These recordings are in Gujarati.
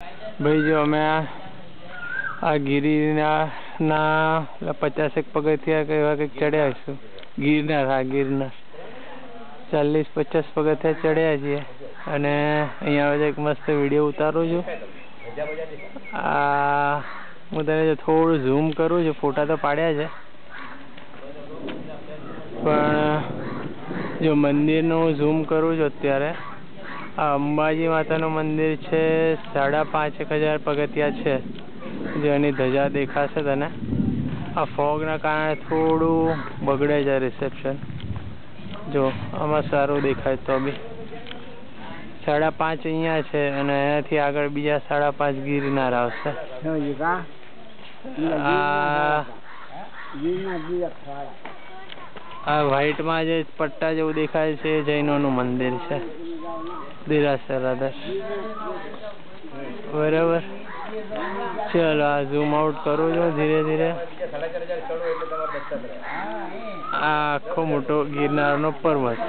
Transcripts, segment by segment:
ભાઈ જો અમે આ ગિરનારના 50 પગથિયા કેવા કંઈક ચડ્યા છું. ગિરનાર 40-50 પગથિયા ચડ્યા છીએ અને અહીંયા એક મસ્ત વિડીયો ઉતારું છું. હું તને થોડું ઝૂમ કરું છું. ફોટા તો પાડ્યા છે પણ જો મંદિરનું હું ઝૂમ કરું છું અત્યારે. આ અંબાજી માતાનું મંદિર છે. 5,500 પગથિયા છે. જેની ધજા દેખાશે તને. આ ફોગના કારણે થોડું બગડે છે રિસેપ્શન. જો આમાં સારું દેખાય તો બી 5.5 અહીંયા છે અને અહીંયાથી આગળ બીજા 5.5 ગિરનાર આવશે. આ વ્હાઈટમાં જે પટ્ટા જેવું દેખાય છે એ જૈનોનું મંદિર છે. દેરાસર આદર્શ. બરાબર. ચલો આ ઝૂમ આઉટ કરું છું ધીરે ધીરે. આ આખો મોટો ગિરનારનો પર્વત.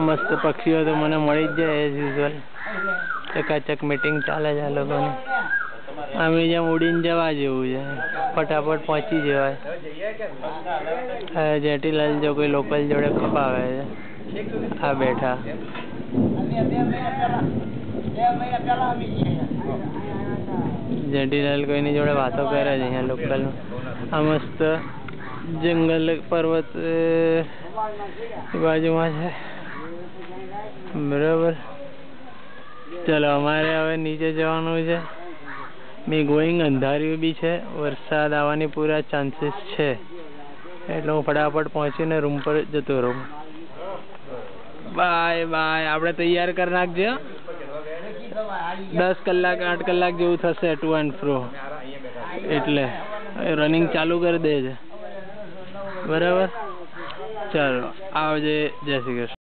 મસ્ત પક્ષીઓ તો મને મળી જ જાય એઝ યુઝ્યુઅલ. ચકાચક મીટિંગ ચાલે છે આ લોકોની. અમે જેમ ઉડીને જવા જેવું છે. ફટાફટ પહોંચી જવાય. જેઠીલાલ જો કોઈ લોકલ જોડે ખપાવે છે. આ બેઠા. જેઠીલાલ કોઈની જોડે વાતો કરે છે અહીંયા લોકલ. આ મસ્ત જંગલ પર્વત બાજુમાં છે. બરાબર. ચલો અમારે હવે નીચે જવાનું છે. મી ગોઈંગ. અંધાર્યું બી છે. વરસાદ આવવાની પૂરા ચાન્સીસ છે એટલે હું ફટાફટ પહોંચીને રૂમ પર જતો રહું. Bye bye. આપણે તૈયાર કરી નાખજે. 10 કલાક 8 કલાક જેવું થશે ટુ એન્ડ ફ્રો. એટલે રનિંગ ચાલુ કરી દે છે. બરાબર. ચાલો આવજે. જય શ્રી કૃષ્ણ.